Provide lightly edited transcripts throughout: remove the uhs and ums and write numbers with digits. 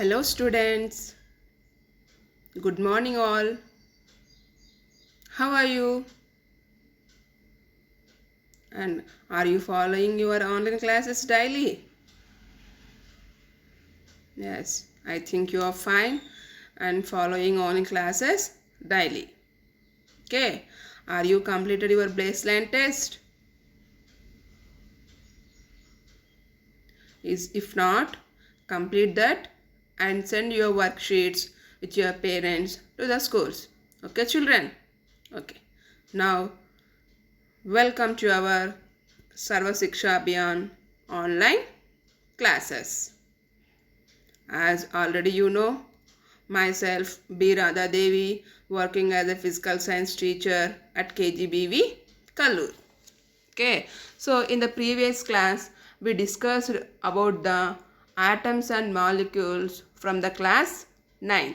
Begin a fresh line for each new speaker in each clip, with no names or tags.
Hello students, good morning all. How are you? And are you following your online classes daily? Yes, I think you are fine and following online classes daily. Okay, are you completed your baseline test? If not, complete that and send your worksheets with your parents to the schools. Okay children? Okay. Now welcome to our Sarva Siksha Abhiyan online classes. As already you know, myself B. Radha Devi, working as a physical science teacher at KGBV, Kallur. Okay, so in the previous class, we discussed about the atoms and molecules from the class 9th.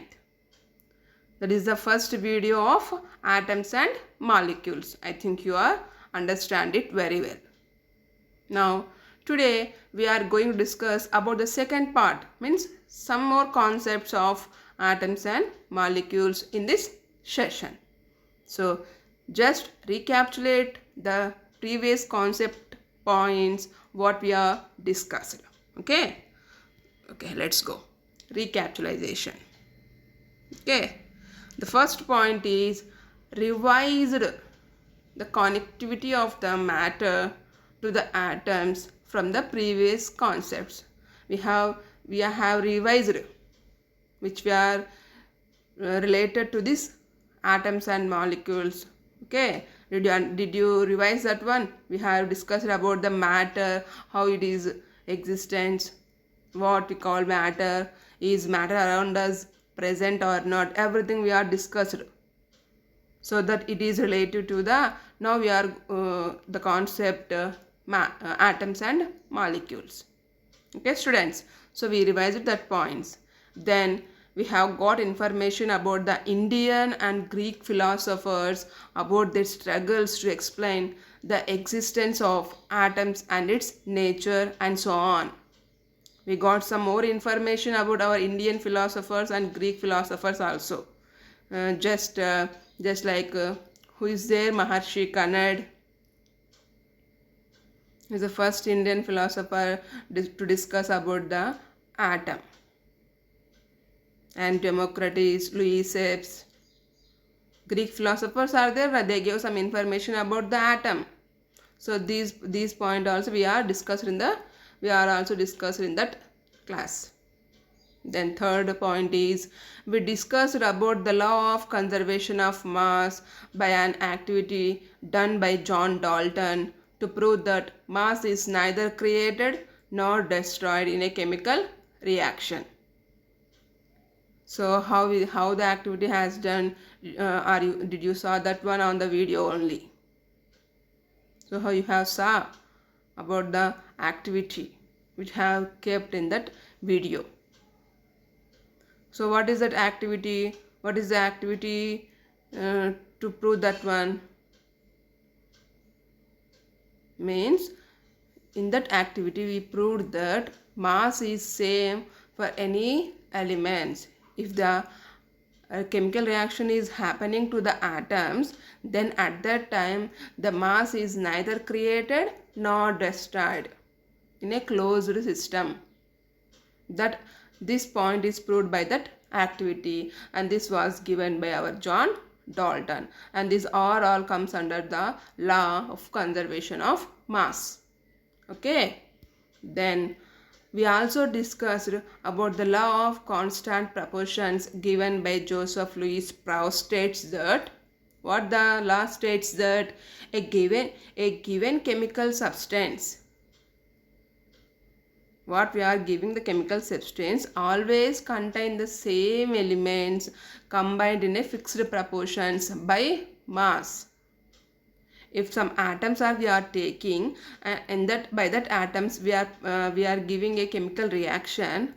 That is the first video of atoms and molecules. I think you are understand it very well. Now today we are going to discuss about the second part, means some more concepts of atoms and molecules in this session. So just recapitulate the previous concept points what we are discussed. Okay, let's go. Recapitulation. Okay, the first point is revised the connectivity of the matter to the atoms from the previous concepts. We have revised which we are related to this atoms and molecules. Okay, did you revise that one? We have discussed about the matter, how it is existence, what we call matter, is matter around us present or not, everything we are discussed, so that it is related to the now we are the concept atoms and molecules. Okay students, so we revised that points. Then we have got information about the Indian and Greek philosophers, about their struggles to explain the existence of atoms and its nature and so on. We got some more information about our Indian philosophers and Greek philosophers also. Just like who is there, Maharshi Kannad is the first Indian philosopher to discuss about the atom. And Democritus, Louis. Greek philosophers are there, but they gave some information about the atom. So these points also we are also discussed in that class. Then third point is we discussed about the law of conservation of mass by an activity done by John Dalton to prove that mass is neither created nor destroyed in a chemical reaction. So how the activity has done, did you saw that one on the video only? So how you have saw about the activity which have kept in that video. So what is that activity? What is the activity to prove that one? Means in that activity we proved that mass is same for any elements. If the chemical reaction is happening to the atoms, then at that time the mass is neither created nor destroyed in a closed system. That this point is proved by that activity, and this was given by our John Dalton, and these are all comes under the law of conservation of mass. Okay, then we also discussed about the law of constant proportions given by Joseph Louis Proust. States that what the law states that a given chemical substance, what we are giving the chemical substance, always contain the same elements combined in a fixed proportions by mass. If some atoms we are taking, and that by that atoms we are giving a chemical reaction,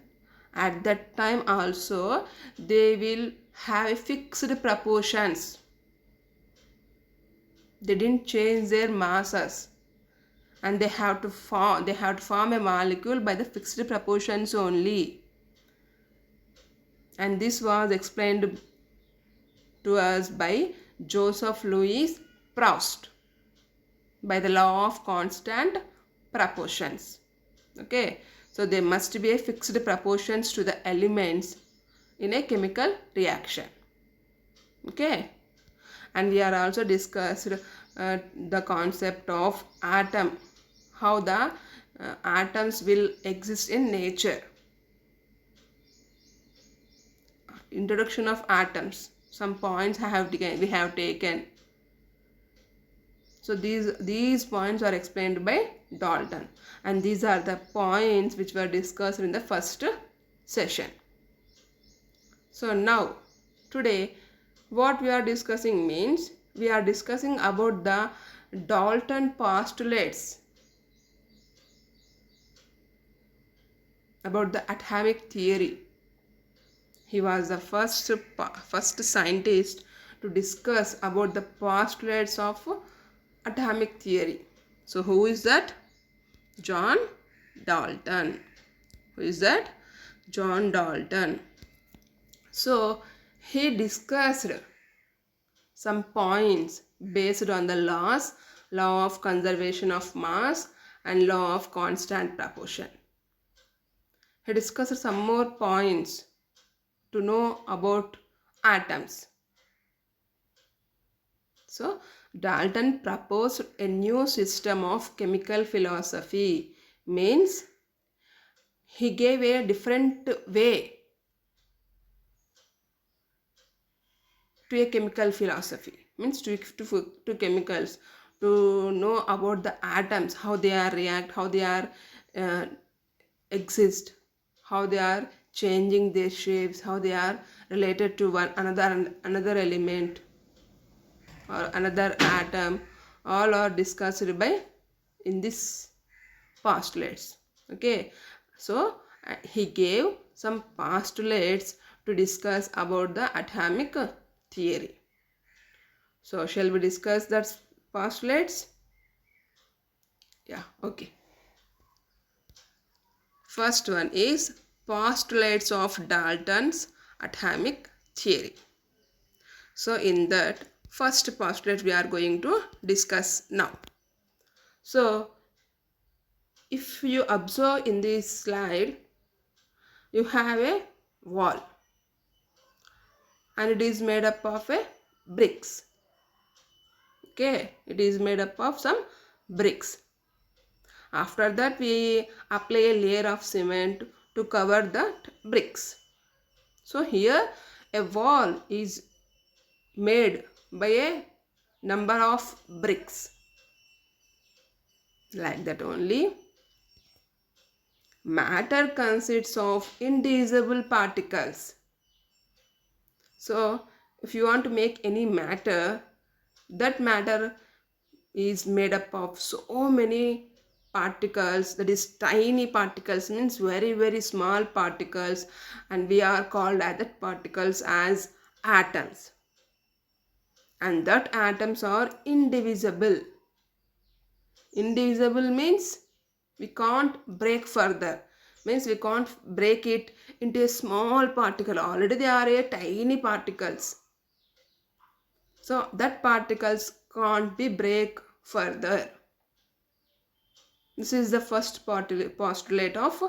at that time also they will have a fixed proportions. They didn't change their masses, and they have to form a molecule by the fixed proportions only. and this was explained to us by Joseph Louis Proust by the law of constant proportions. Okay, so there must be a fixed proportions to the elements in a chemical reaction. Okay, and we are also discussed the concept of atom, how the atoms will exist in nature. Introduction of atoms, some points we have taken. So these points are explained by Dalton, and these are the points which were discussed in the first session. So now today what we are discussing means we are discussing about the Dalton postulates about the atomic theory. He was the first scientist to discuss about the postulates of atomic theory. So who is that? John Dalton. Who is that? John Dalton. So he discussed some points based on the law of conservation of mass and law of constant proportion. He discussed some more points to know about atoms. So Dalton proposed a new system of chemical philosophy, means he gave a different way to a chemical philosophy, means to chemicals, to know about the atoms, how they are react, how they are uh, exist, how they are changing their shapes, how they are related to another element or another atom. All are discussed by in this postulates. Okay, so he gave some postulates to discuss about the atomic theory. So shall we discuss that postulates? Yeah, okay. First one is postulates of Dalton's atomic theory. So in that first postulate we are going to discuss now. So if you observe in this slide, you have a wall and it is made up of a bricks. Okay, it is made up of some bricks. After that we apply a layer of cement to cover that bricks. So here a wall is made by a number of bricks, like that only. Matter consists of indivisible particles. So if you want to make any matter, that matter is made up of so many particles, that is tiny particles, means very small particles, and we are called as that particles as atoms, and that atoms are indivisible. Indivisible means we can't break further, means we can't break it into a small particle, already they are a tiny particles, so that particles can't be break further. This is the first postulate of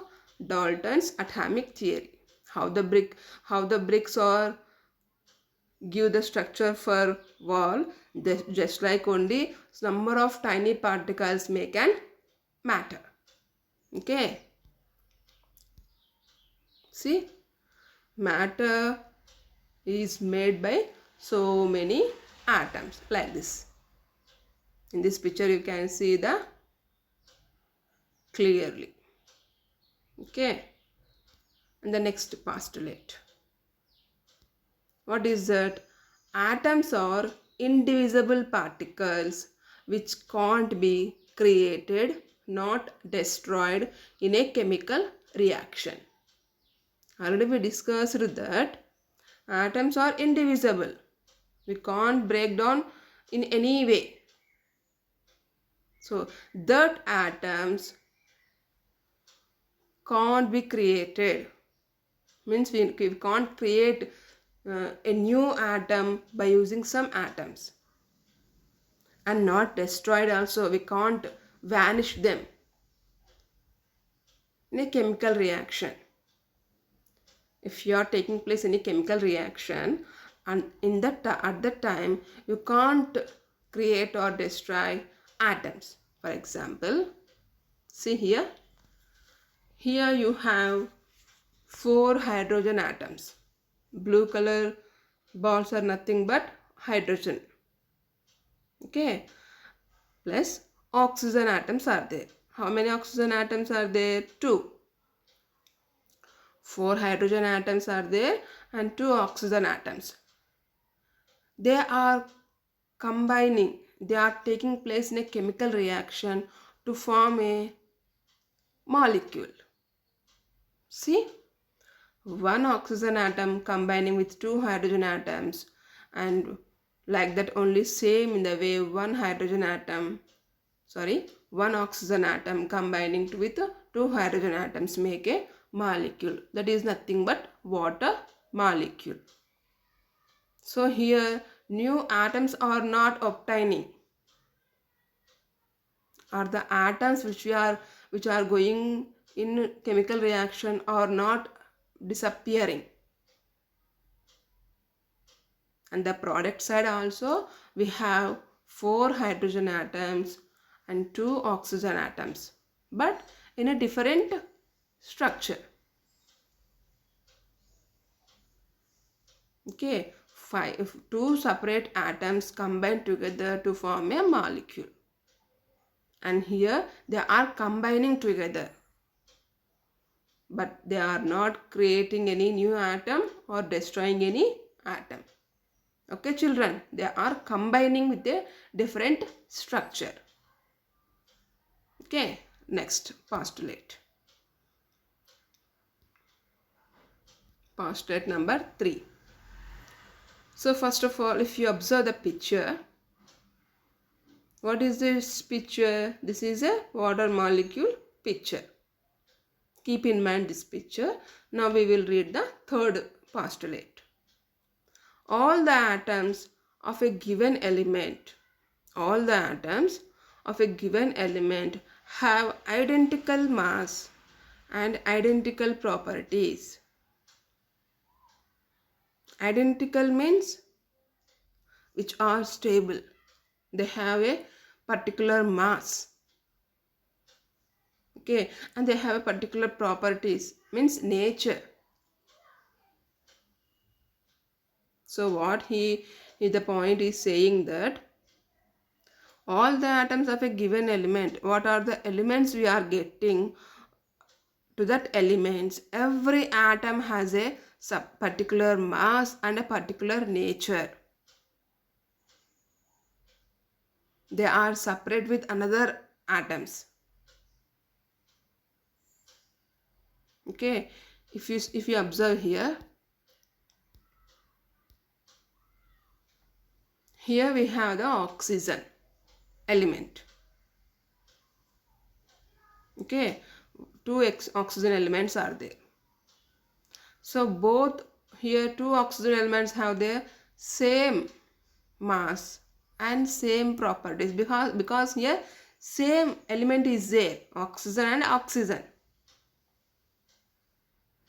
Dalton's atomic theory. How the bricks are give the structure for wall, just like only number of tiny particles make an matter. Okay, see, matter is made by so many atoms, like this. In this picture you can see the clearly. Okay, and the next postulate, what is that? Atoms are indivisible particles which can't be created, not destroyed in a chemical reaction. Already we discussed that atoms are indivisible. We can't break down in any way. So that atoms can't be created, Means we can't create a new atom by using some atoms. And not destroyed also, we can't vanish them in a chemical reaction. If you are taking place in a chemical reaction, and in that at that time you can't create or destroy atoms. For example, see here, you have 4 hydrogen atoms. Blue color balls are nothing but hydrogen. Okay, plus oxygen atoms are there. How many oxygen atoms are there? 2. 4 hydrogen atoms are there and 2 oxygen atoms. They are combining, they are taking place in a chemical reaction to form a molecule. See, 1 oxygen atom combining with 2 hydrogen atoms, and like that only same in the way 1 oxygen atom combining with 2 hydrogen atoms make a molecule. That is nothing but water molecule. So here new atoms are not obtaining, or the atoms which are going in chemical reaction are not disappearing. And the product side also we have 4 hydrogen atoms and 2 oxygen atoms, but in a different structure. Okay, 2 separate atoms combine together to form a molecule, and here they are combining together, but they are not creating any new atom or destroying any atom. Okay children, they are combining with a different structure. Okay, next postulate. Postulate number 3. So first of all, if you observe the picture, what is this picture? This is a water molecule picture. Keep in mind this picture. Now we will read the third postulate. All the atoms of a given element, have identical mass and identical properties. Identical means which are stable. They have a particular mass. Okay, and they have a particular properties, means nature. So what the point is saying that all the atoms of a given element, what are the elements we are getting to that elements, every atom has a particular mass and a particular nature. They are separate with another atoms. Okay, if you observe here we have the oxygen element. Okay, 2 oxygen elements are there. So both here 2 oxygen elements have their same mass and same properties, because here same element is there, oxygen and oxygen.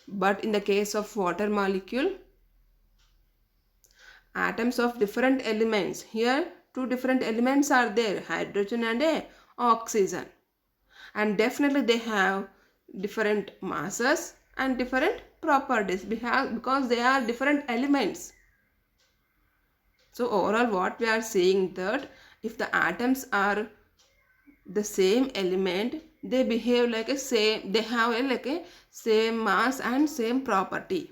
But in the case of water molecule, atoms of different elements, here 2 different elements are there, hydrogen and oxygen, and definitely they have different masses and different properties because they are different elements. So overall what we are saying that if the atoms are the same element, they behave like they have like a same mass and same property.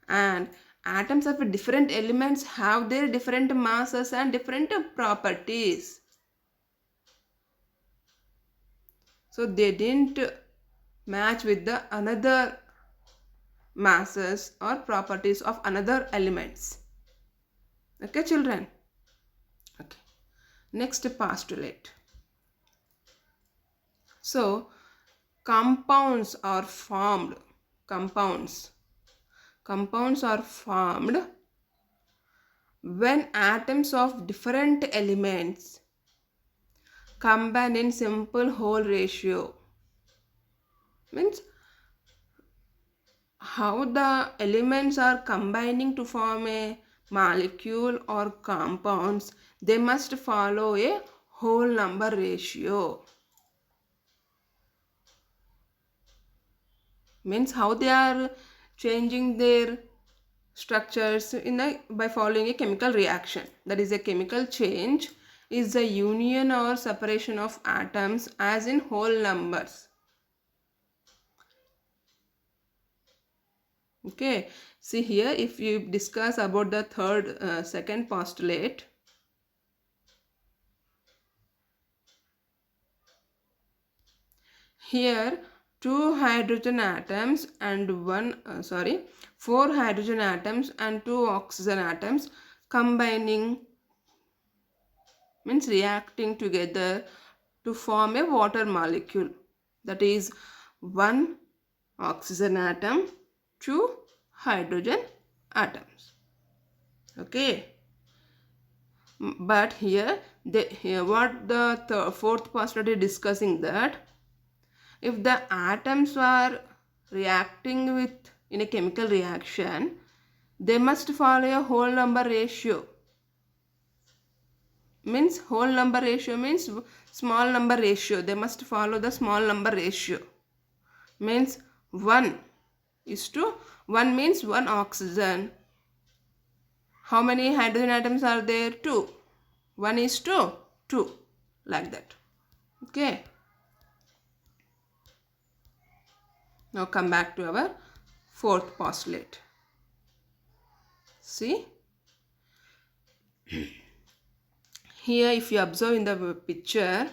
And atoms of different elements have their different masses and different properties. So they didn't match with the another masses or properties of another elements. Okay children. Okay, next postulate. So compounds are formed compounds. Compounds are formed when atoms of different elements combine in simple whole ratio. Means how the elements are combining to form a molecule or compounds, they must follow a whole number ratio. Means how they are changing their structures by following a chemical reaction. That is, a chemical change is the union or separation of atoms as in whole numbers. Okay, see here, if you discuss about the second postulate, here four hydrogen atoms and two oxygen atoms combining, means reacting together to form a water molecule. That is, one oxygen atom, two hydrogen atoms. Okay, but here what the fourth postulate is discussing, that if the atoms are reacting with in a chemical reaction, they must follow a whole number ratio. Means whole number ratio means small number ratio. They must follow the small number ratio. Means 1 means 1 oxygen. How many hydrogen atoms are there? 2. 1 is to 2. Like that. Okay. Now come back to our fourth postulate. See? Here if you observe in the picture,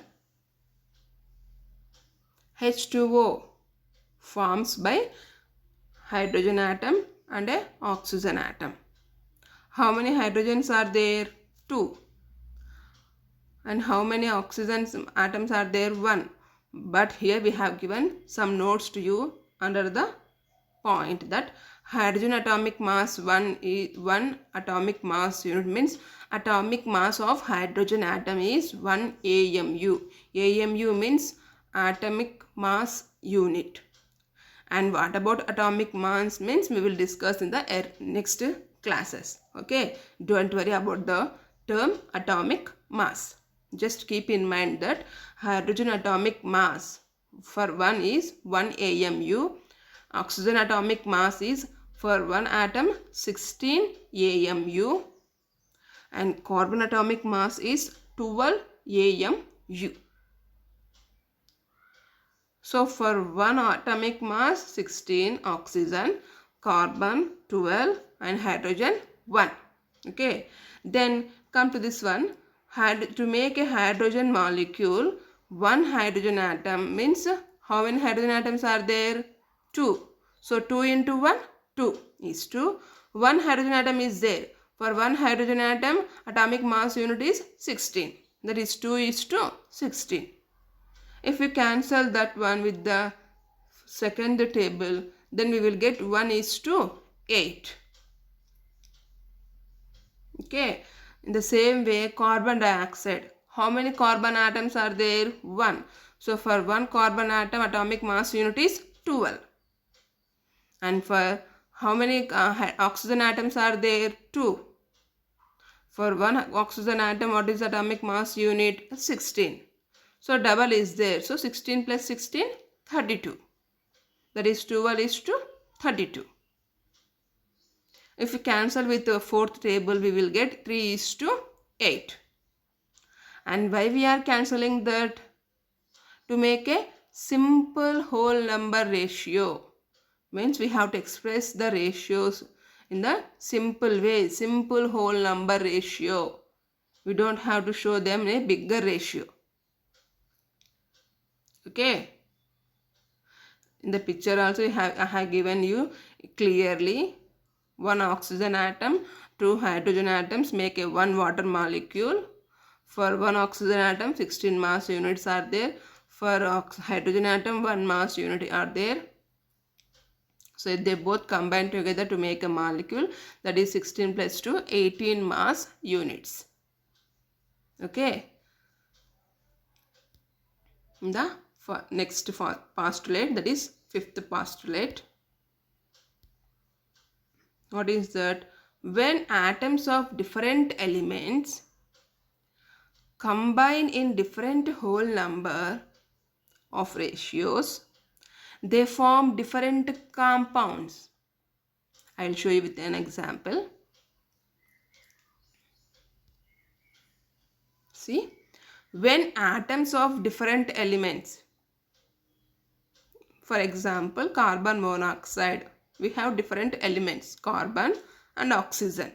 H2O forms by hydrogen atom and a oxygen atom. How many hydrogens are there? 2. And how many oxygen atoms are there? 1. But here we have given some notes to you under the point that hydrogen atomic mass 1 atomic mass unit, means atomic mass of hydrogen atom is 1 AMU. AMU means atomic mass unit. And what about atomic mass means we will discuss in the next classes. Okay, don't worry about the term atomic mass. Just keep in mind that hydrogen atomic mass for 1 is 1 AMU. Oxygen atomic mass is for one atom 16 AMU. And carbon atomic mass is 12 AMU. So for one atomic mass 16 oxygen, carbon 12 and hydrogen 1. Okay. Then come to this one. To make a hydrogen molecule, one hydrogen atom means how many hydrogen atoms are there? 2. So 2 into 1, 2 is 2. One hydrogen atom is there. For one hydrogen atom, atomic mass unit is 16. That is 2 is to 16. If we cancel that one with the second table, then we will get 1 is to 8. Okay. In the same way, carbon dioxide. How many carbon atoms are there? 1. So for one carbon atom, atomic mass unit is 12. And for how many oxygen atoms are there? 2. For one oxygen atom, what is atomic mass unit? 16. So double is there. So 16 plus 16, 32. That is 12 is to 32. If we cancel with the fourth table, we will get 3 is to 8. And why we are cancelling that? To make a simple whole number ratio. Means we have to express the ratios in the simple way. Simple whole number ratio. We don't have to show them a bigger ratio. Okay. In the picture also I have given you clearly. One oxygen atom, two hydrogen atoms make a one water molecule. For one oxygen atom, 16 mass units are there. For hydrogen atom, 1 mass unit are there. So they both combine together to make a molecule, that is 16 plus 2, 18 mass units. Okay. The next postulate, that is fifth postulate. What is that? When atoms of different elements combine in different whole number of ratios, they form different compounds. I will show you with an example. See, when atoms of different elements, for example, carbon monoxide, we have different elements, carbon and oxygen.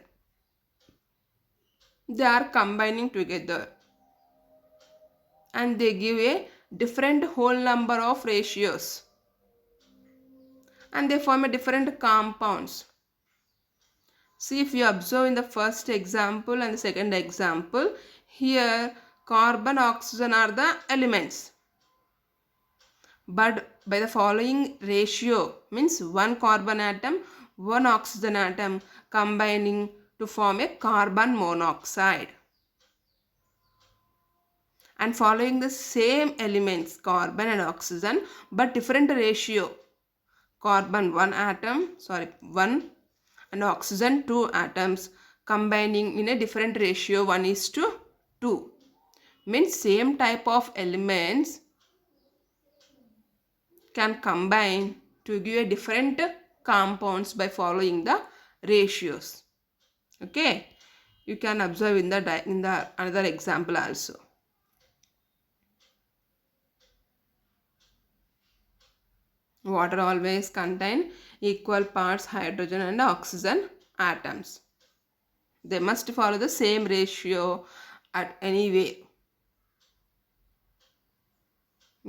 They are combining together and they give a different whole number of ratios and they form a different compounds. See, if you observe in the first example and the second example, here carbon, oxygen are the elements. But by the following ratio, means one carbon atom, one oxygen atom combining to form a carbon monoxide. And following the same elements, carbon and oxygen, but different ratio. Carbon 1 and oxygen 2 atoms combining in a different ratio, 1:2. Means same type of elements can combine to give a different compounds by following the ratios. Okay, you can observe in the another example also. Water always contain equal parts hydrogen and oxygen atoms. They must follow the same ratio at any way.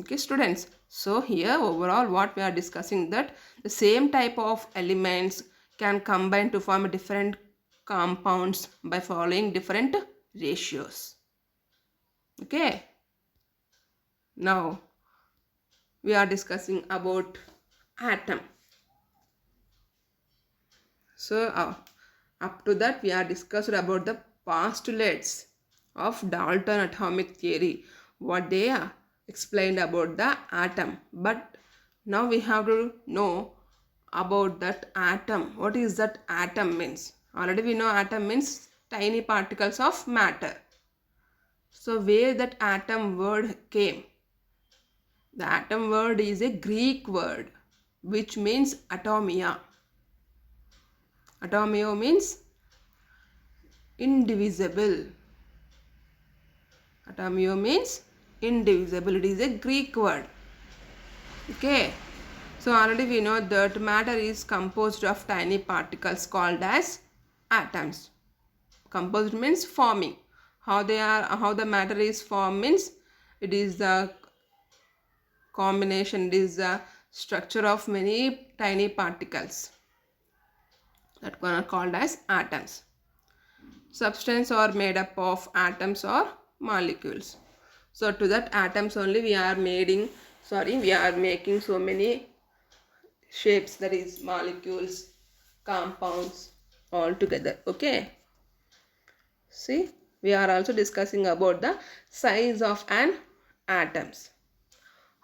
Okay, students. So here overall what we are discussing, that the same type of elements can combine to form different compounds by following different ratios. Okay. Now we are discussing about atom. So up to that we are discussed about the postulates of Dalton atomic theory, what they are explained about the atom. But now we have to know about that atom. What is that atom means? Already we know atom means tiny particles of matter. So where that atom word came? The atom word is a Greek word which means atomia. Atomio means indivisible. Atomio means indivisible. It is a Greek word. Okay. So already we know that matter is composed of tiny particles called as atoms. Composed means forming. How the matter is formed means it is the combination, it is the structure of many tiny particles that are called as atoms. Substance are made up of atoms or molecules. So to that atoms only we are making so many shapes, that is molecules, compounds all together. Okay. See, we are also discussing about the size of an atoms.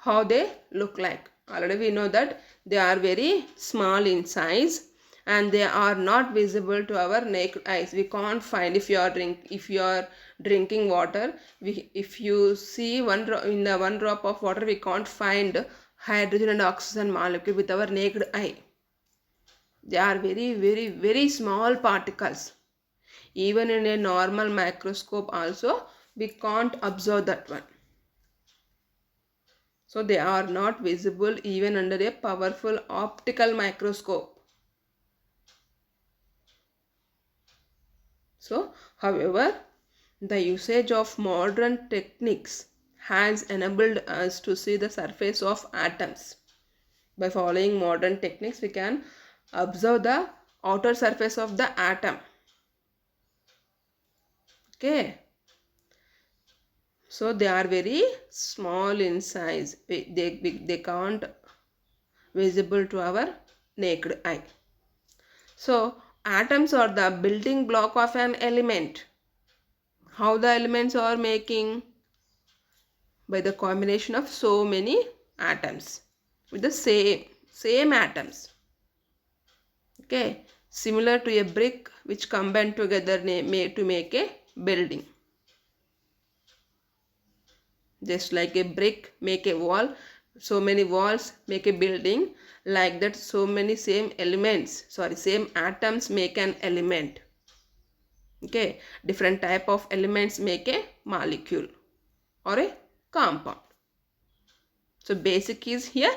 How they look like. Already we know that they are very small in size and they are not visible to our naked eyes. We can't find, if you are drinking water, if you see one drop of water, we can't find hydrogen and oxygen molecule with our naked eye. They are very, very, very small particles. Even in a normal microscope also we can't observe that one. So they are not visible even under a powerful optical microscope. So, however, the usage of modern techniques has enabled us to see the surface of atoms. By following modern techniques, we can observe the outer surface of the atom. Okay. So they are very small in size. They can't visible to our naked eye. So atoms are the building block of an element. How the elements are making? By the combination of so many atoms with the same atoms. Okay, similar to a brick which combine together to make a building. Just like a brick make a wall, so many walls make a building. Like that, so many same atoms make an element. Okay, different type of elements make a molecule or a compound. So basic is here,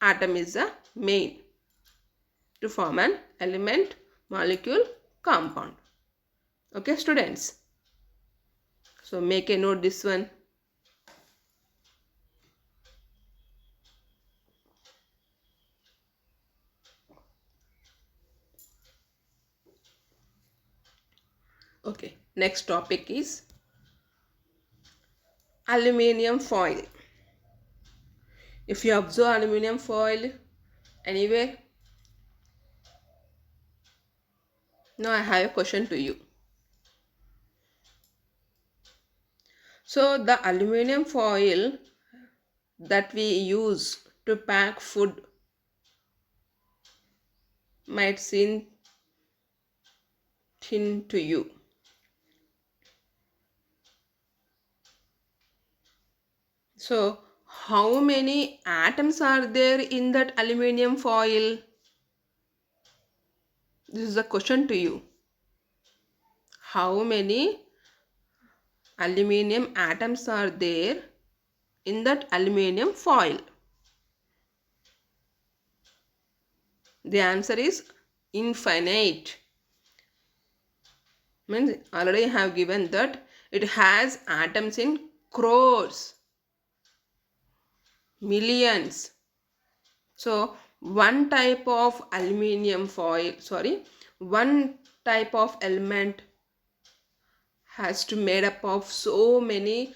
atom is the main to form an element, molecule, compound. Okay students, so make a note this one. Okay, next topic is aluminium foil. If you observe aluminium foil anywhere, now I have a question to you. So the aluminium foil that we use to pack food might seem thin to you. So how many atoms are there in that aluminium foil? This is a question to you. How many aluminium atoms are there in that aluminium foil? The answer is infinite. Means already have given that it has atoms in crores, millions. So one type of one type of element has to made up of so many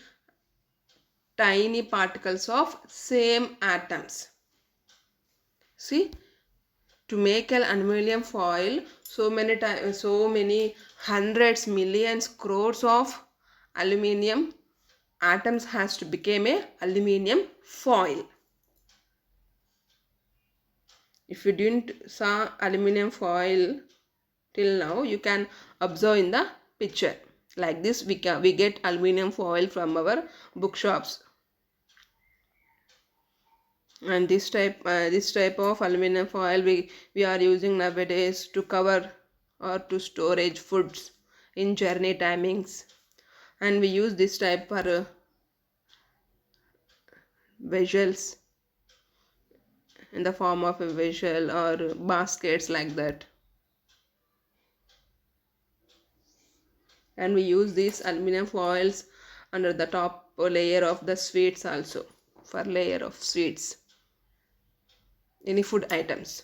tiny particles of same atoms. See, to make an aluminium foil, so many hundreds, millions, crores of aluminium atoms has to become a aluminium foil. If you didn't saw aluminium foil till now, you can observe in the picture. Like this, we get aluminium foil from our bookshops. And this type of aluminum foil we are using nowadays to cover or to storage foods in journey timings, and we use this type for vessels in the form of a vessel or baskets like that, and we use these aluminum foils under the top layer of the sweets also, for layer of sweets, any food items.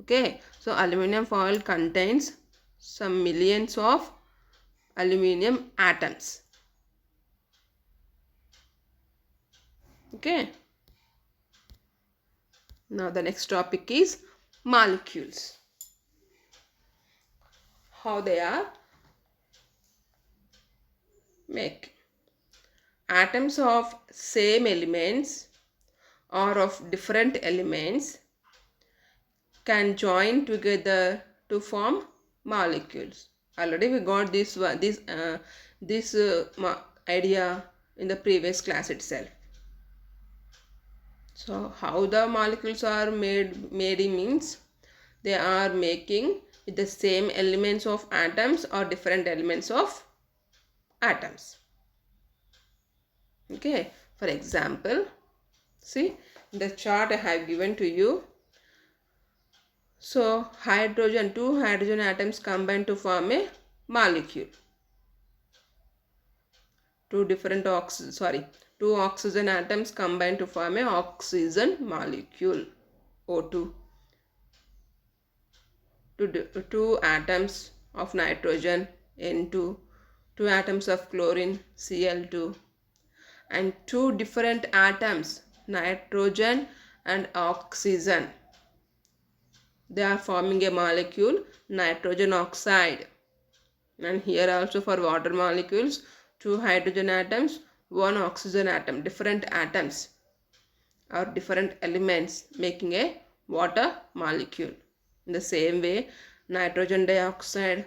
Okay, so aluminum foil contains some millions of aluminum atoms. Okay, now the next topic is molecules. How they are made. Atoms of same elements or of different elements can join together to form molecules. Already we got this idea in the previous class itself. So how the molecules are made means they are making with the same elements of atoms or different elements of atoms. Okay, for example, see the chart I have given to you. So two hydrogen atoms combine to form a molecule. Two oxygen atoms combine to form a oxygen molecule, O2. Two atoms of nitrogen, N2. Two atoms of chlorine, Cl2. And two different atoms, nitrogen and oxygen, they are forming a molecule nitrogen oxide. And here also for water molecules, 2 hydrogen atoms, 1 oxygen atom, different atoms or different elements making a water molecule. In the same way, nitrogen dioxide,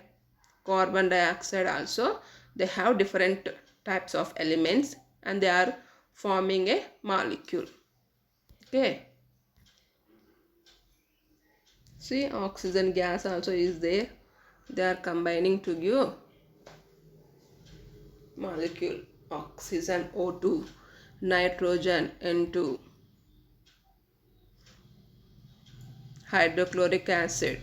carbon dioxide also, they have different types of elements and they are forming a molecule. Okay. See, oxygen gas also is there. They are combining to give molecule oxygen O2, nitrogen N2, hydrochloric acid,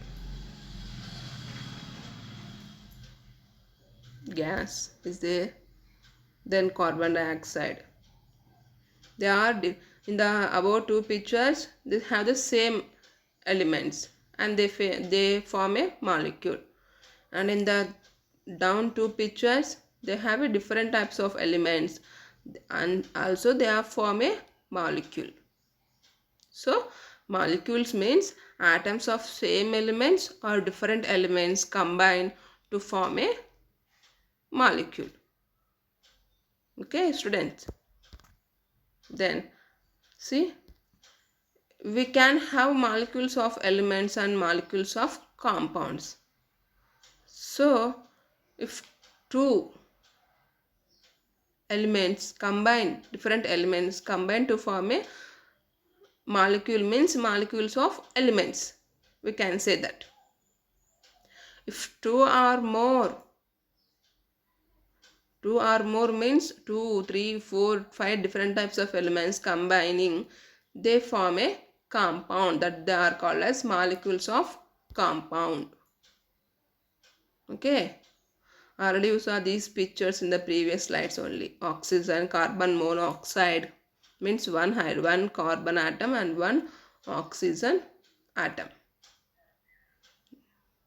gas is there, then carbon dioxide. They are in the above two pictures, they have the same elements and they form a molecule. And in the down two pictures, they have a different types of elements and also they are form a molecule. So molecules means atoms of same elements or different elements combined to form a molecule. Okay, students. Then see, we can have molecules of elements and molecules of compounds. So if two elements combine, different elements combine to form a molecule means molecules of elements, we can say that. If two or more means 2, 3, 4, 5 different types of elements combining, they form a compound that they are called as molecules of compound. Okay. Already you saw these pictures in the previous slides only. Oxygen, carbon monoxide means one carbon atom and one oxygen atom.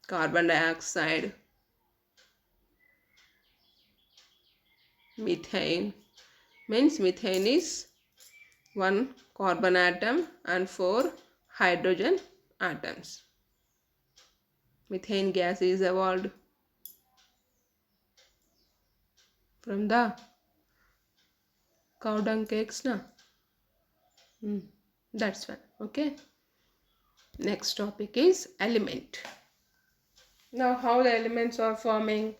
Carbon dioxide, methane means methane is one carbon atom and 4 hydrogen atoms. Methane gas is evolved from the cow dung cakes, na? That's one. Okay. Next topic is element. Now how the elements are forming?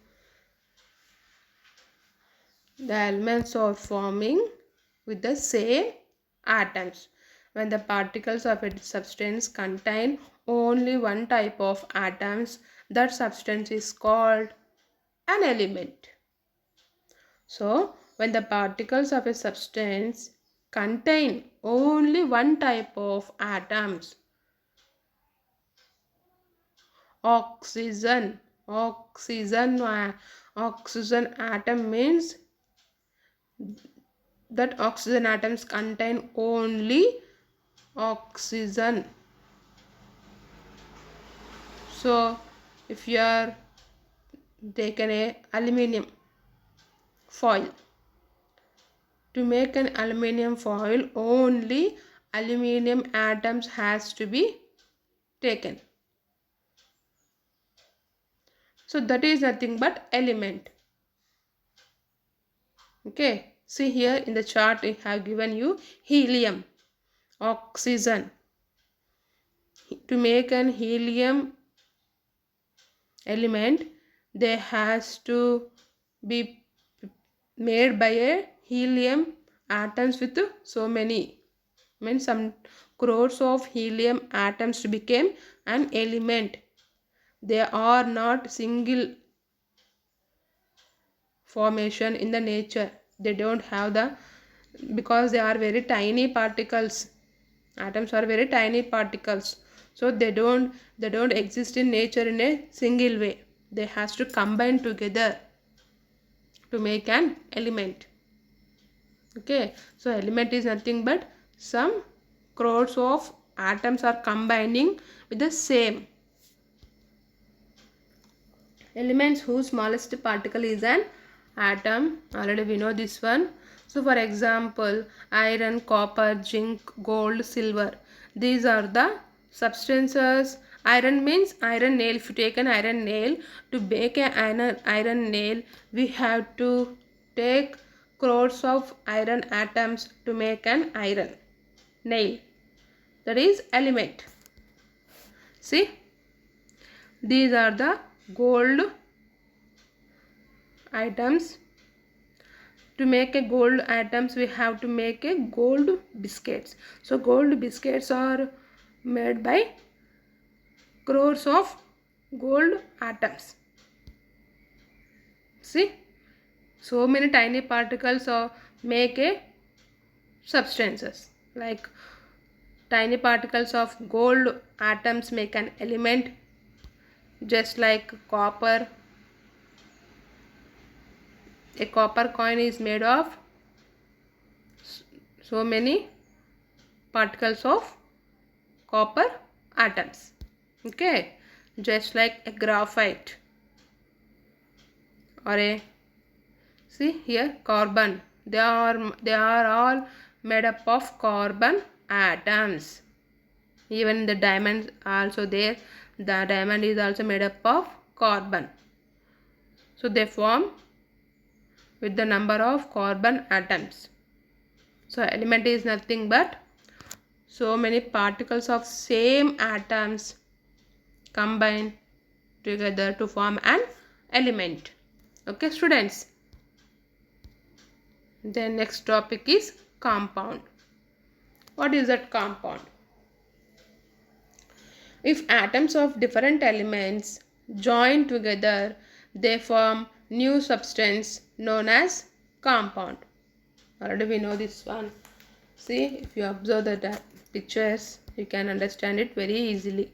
The elements are forming with the same atoms. When the particles of a substance contain only one type of atoms, that substance is called an element. So, when the particles of a substance contain only one type of atoms, oxygen atom means that oxygen atoms contain only oxygen. So if you are taken a aluminium foil, to make an aluminium foil only aluminium atoms has to be taken. So that is nothing but element. Okay, see here in the chart I have given you helium, oxygen. To make an helium element, they has to be made by a helium atoms with so many, means some crores of helium atoms to become an element. They are not single formation in the nature. They don't have the, because they are very tiny particles. Atoms are very tiny particles, so they don't exist in nature in a single way. They has to combine together to make an element. Okay, so element is nothing but some crores of atoms are combining with the same. Elements whose smallest particle is an atom, already we know this one. So for example, iron, copper, zinc, gold, silver, these are the substances Iron means iron nail. If you take an iron nail, to make an iron nail, we have to take crores of iron atoms to make an iron nail. That is element. See, these are the gold items. To make a gold atoms, we have to make a gold biscuits. So gold biscuits are made by crores of gold atoms. See, so many tiny particles make a substances. Like tiny particles of gold atoms make an element, just like copper. A copper coin is made of so many particles of copper atoms. Okay, just like a graphite or a, see here, carbon. They are all made up of carbon atoms. Even the diamond also there. The diamond is also made up of carbon. So they form with the number of carbon atoms. So element is nothing but so many particles of same atoms combine together to form an element. Okay students. The next topic is compound. What is that compound? If atoms of different elements join together, they form new substance known as compound. Already we know this one. See, if you observe the pictures, you can understand it very easily.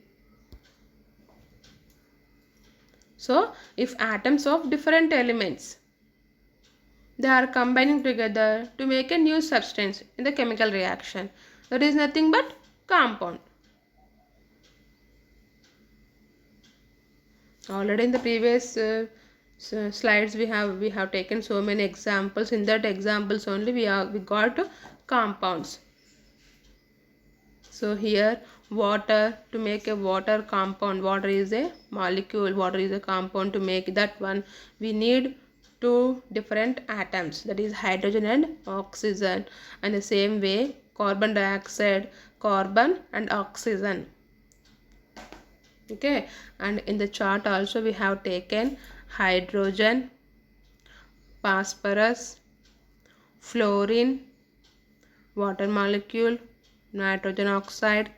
So, if atoms of different elements, they are combining together to make a new substance in the chemical reaction, that is nothing but compound. Already in the previous slides we have taken so many examples. In that examples only we got compounds. So here water, to make a water compound, water is a molecule, water is a compound. To make that one we need two different atoms, that is hydrogen and oxygen. And the same way carbon dioxide, carbon and oxygen. Okay, and in the chart also we have taken hydrogen, phosphorus, fluorine, water molecule, nitrogen oxide,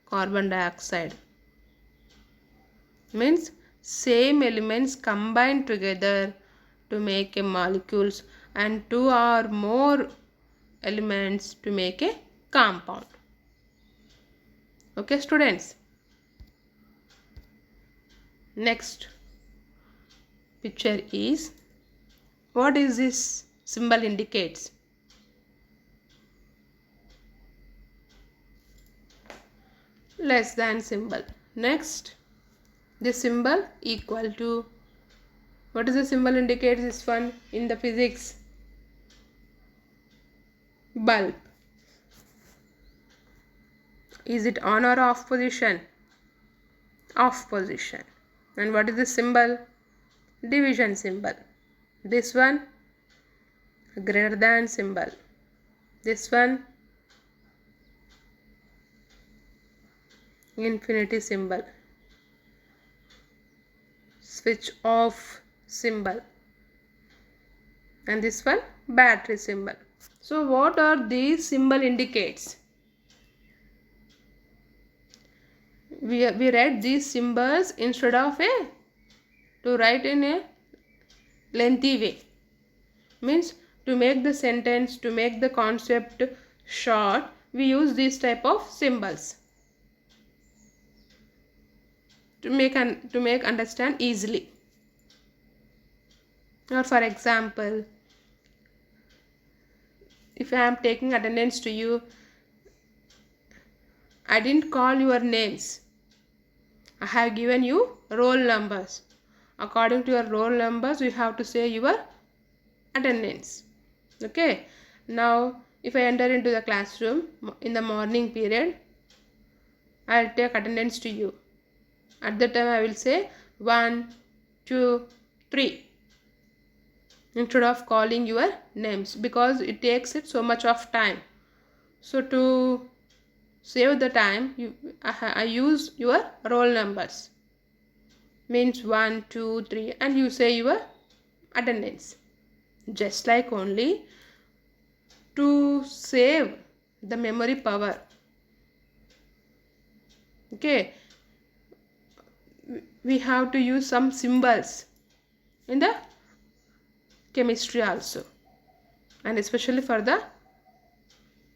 carbon dioxide. Means same elements combined together to make a molecules, and two or more elements to make a compound. Okay students. Next picture is, what is this symbol indicates? Less than symbol. Next, this symbol equal to, what is the symbol indicates this one in the physics? Bulb. Is it on or off position? Off position. And what is the symbol? Division symbol. This one greater than symbol. This one infinity symbol. Switch off symbol. And this one battery symbol. So what are these symbol indicates? We read these symbols instead of to write in a lengthy way. Means to make the sentence, to make the concept short, we use this type of symbols to make understand easily. Or for example, if I am taking attendance to you, I didn't call your names. I have given you roll numbers. According to your roll numbers, you have to say your attendance. Okay. Now, if I enter into the classroom in the morning period, I'll take attendance to you. At that time I will say 1, 2, 3 instead of calling your names, because it takes it so much of time. So to save the time, I use your roll numbers, means 1, 2, 3, and you say your attendance. Just like only to save the memory power. Okay, we have to use some symbols in the chemistry also, and especially for the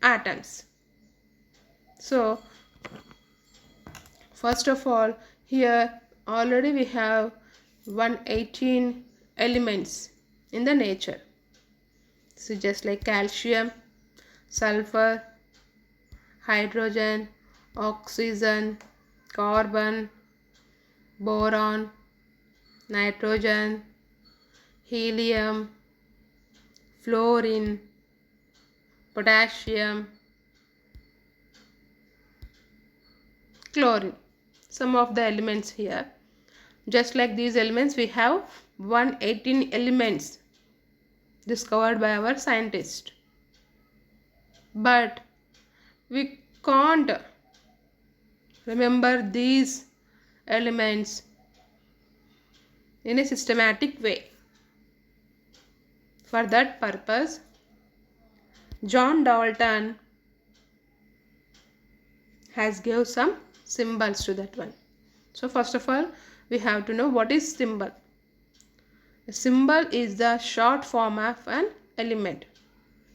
atoms. So first of all, here already we have 118 elements in the nature. So just like calcium, sulfur, hydrogen, oxygen, carbon, boron, nitrogen, helium, fluorine, potassium, chlorine. Some of the elements here. Just like these elements, we have 118 elements discovered by our scientists. But we can't remember these elements in a systematic way. For that purpose, John Dalton has given some symbols to that one. So first of all, we have to know what is symbol. A symbol is the short form of an element.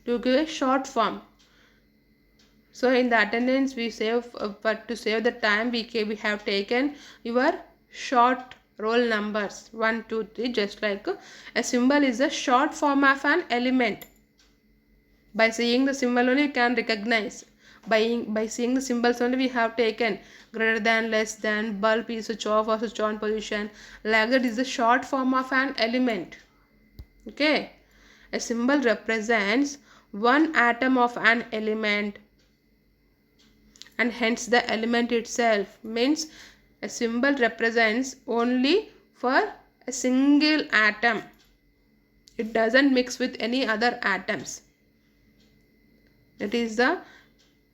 To give a short form. So in the attendance we save, but to save the time we have taken your short roll numbers 1, 2, 3. Just like a symbol is a short form of an element. By seeing the symbol only you can recognize. By seeing the symbols only we have taken greater than, less than, bulb is switch off or switch on position. Like that is the short form of an element. Okay. A symbol represents one atom of an element, and hence the element itself. Means a symbol represents only for a single atom. It doesn't mix with any other atoms. It is the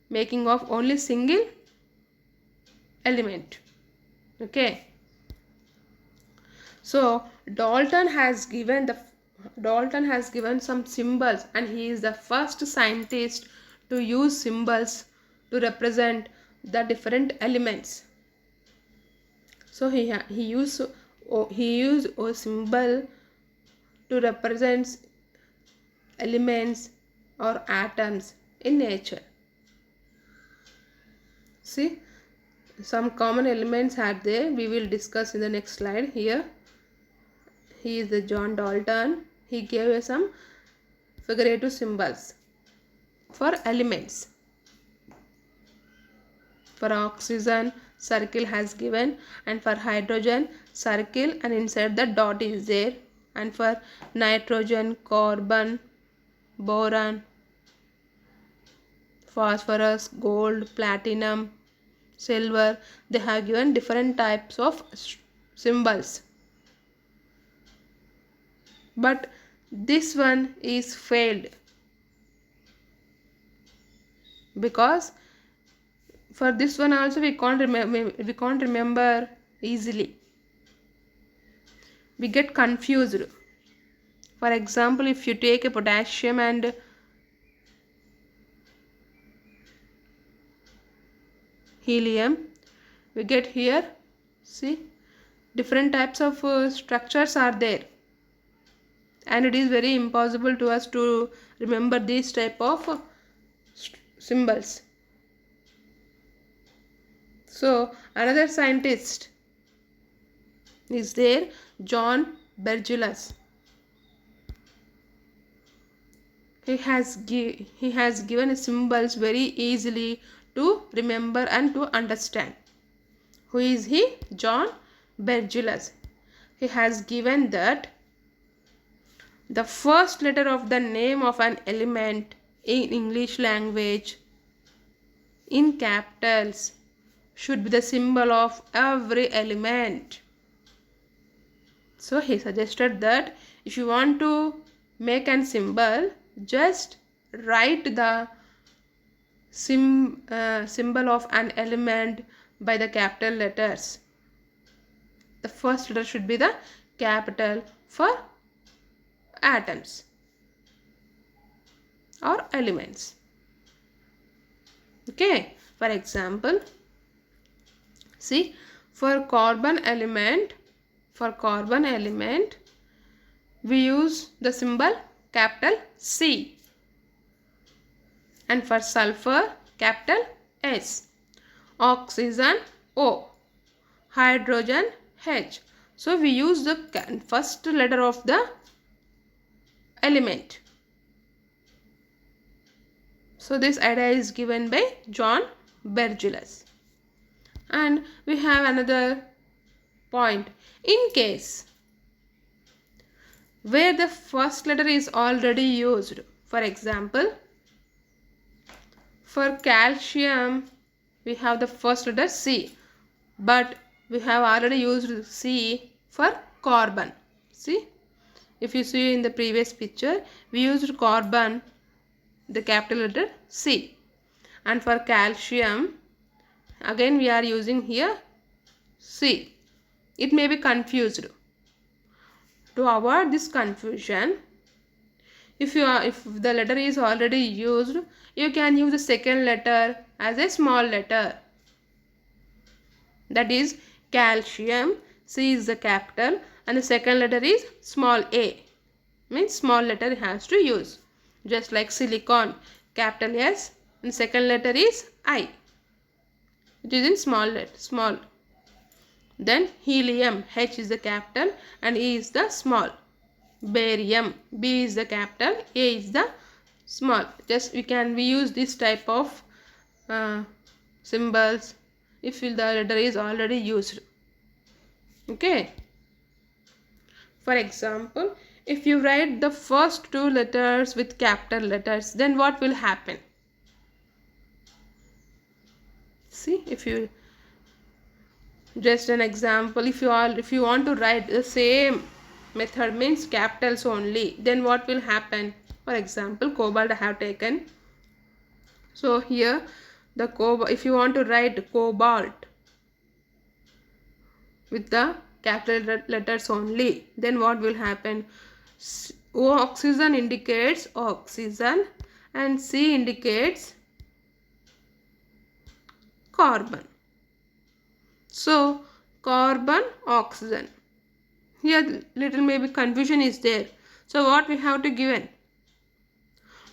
making of only single element. Okay. So Dalton has given some symbols, and he is the first scientist to use symbols to represent the different elements. So he used a symbol to represent elements or atoms in nature. See, some common elements are there. We will discuss in the next slide. Here he is the John Dalton. He gave us some figurative symbols for elements. For oxygen, circle has given, and for hydrogen, circle and inside the dot is there, and for nitrogen, carbon, boron, phosphorus, gold, platinum, silver, they have given different types of symbols. But this one is failed, because for this one also we can't remember easily. We get confused. For example, if you take a potassium and helium, we get here, see, different types of structures are there, and it is very impossible to us to remember these type of symbols. So another scientist is there, John Bergelius. He has given symbols very easily to remember and to understand. Who is he? John Bergelius. He has given that the first letter of the name of an element in English language in capitals should be the symbol of every element. So he suggested that if you want to make an symbol, just write the symbol of an element by the capital letters. The first letter should be the capital for atoms or elements. Okay, for example, see, for carbon element, we use the symbol capital C, and for sulfur, capital S, oxygen O, hydrogen H. So we use the first letter of the element. So this idea is given by John Bergelius. And we have another point. In case where the first letter is already used, for example, for calcium we have the first letter C, but we have already used C for carbon. See, if you see in the previous picture, we used carbon, the capital letter C, and for calcium again we are using here C. It may be confused. To avoid this confusion, if the letter is already used, you can use the second letter as a small letter. That is calcium, C is the capital, and the second letter is small a. Means small letter has to use. Just like silicon, capital S, and second letter is I. It is in small. Then helium, H is the capital and E is the small. Barium, B is the capital, A is the small. Just we use this type of symbols if the letter is already used. Okay. For example, if you write the first two letters with capital letters, then what will happen? See, if you just an example, if you want to write the same method, means capitals only, then what will happen? For example, cobalt I have taken. So here the if you want to write cobalt with the capital letters only, then what will happen? Oxygen indicates oxygen and C indicates carbon. So carbon, oxygen. Here little maybe confusion is there. So what we have to given?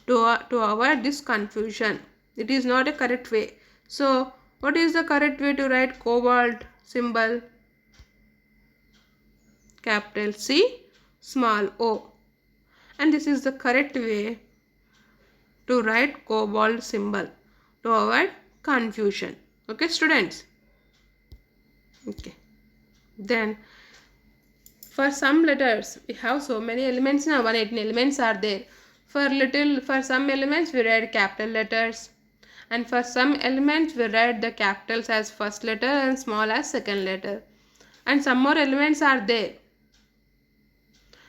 To avoid this confusion, it is not a correct way. So what is the correct way to write cobalt symbol? Capital C, small o. And this is the correct way to write cobalt symbol to avoid confusion. Okay, students? Okay. Then for some letters we have so many elements now, 118 elements are there. For some elements we write capital letters, and for some elements we write the capitals as first letter and small as second letter, and some more elements are there.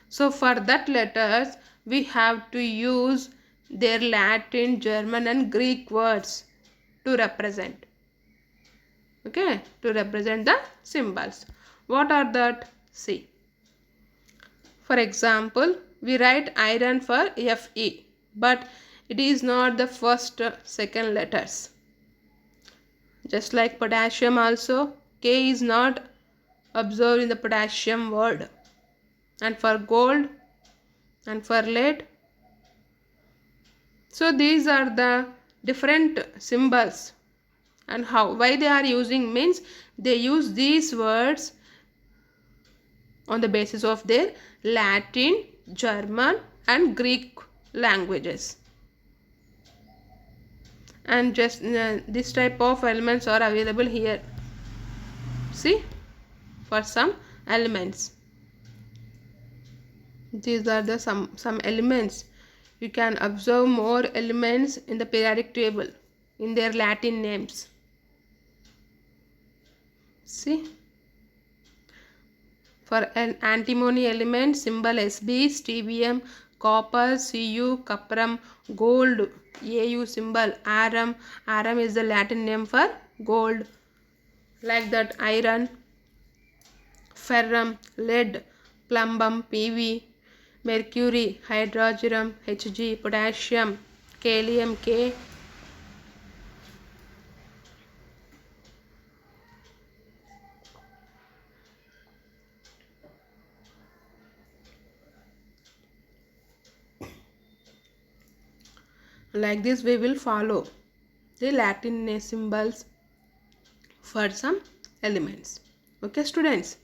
So for that letters we have to use their Latin, German and Greek words to represent. Okay, to represent the symbols. What are that? See. For example, we write iron for Fe, but it is not the first, second letters. Just like potassium also, K is not observed in the potassium word. And for gold and for lead. So these are the different symbols, and why they are using means they use these words on the basis of their Latin, German and Greek languages. And just this type of elements are available here. See, for some elements. These are the some elements. You can observe more elements in the periodic table in their Latin names. See, for an antimony element, symbol Sb, strontium, copper, Cu, cuprum, gold, Au symbol, Rm. Rm is the Latin name for gold. Like that, iron, ferrum, lead, plumbum, Pv, mercury, hydrogen, Hg, potassium, kalium, K. Like this we will follow the Latin symbols for some elements. Okay, students?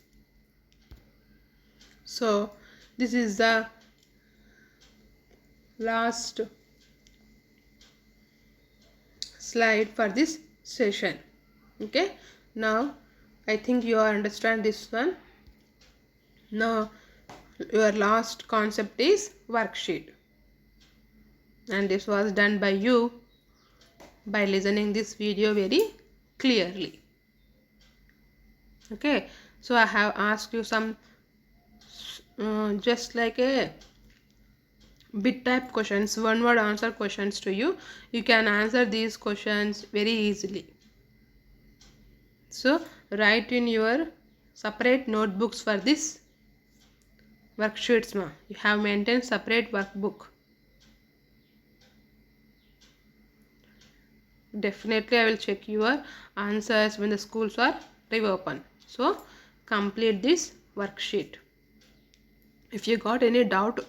So this is the last slide for this session. Okay, now I think you understand this one. Now your last concept is worksheet, and this was done by you by listening this video very clearly. Okay, so I have asked you some just like a bit type questions, one word answer questions to you. You can answer these questions very easily. So write in your separate notebooks for this worksheets. You have maintained separate workbook. Definitely I will check your answers when the schools are reopened. So complete this worksheet. If you got any doubt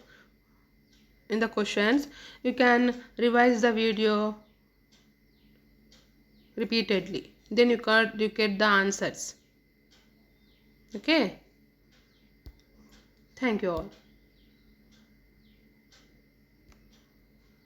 in the questions, you can revise the video repeatedly, then you get the answers. Okay, thank you all.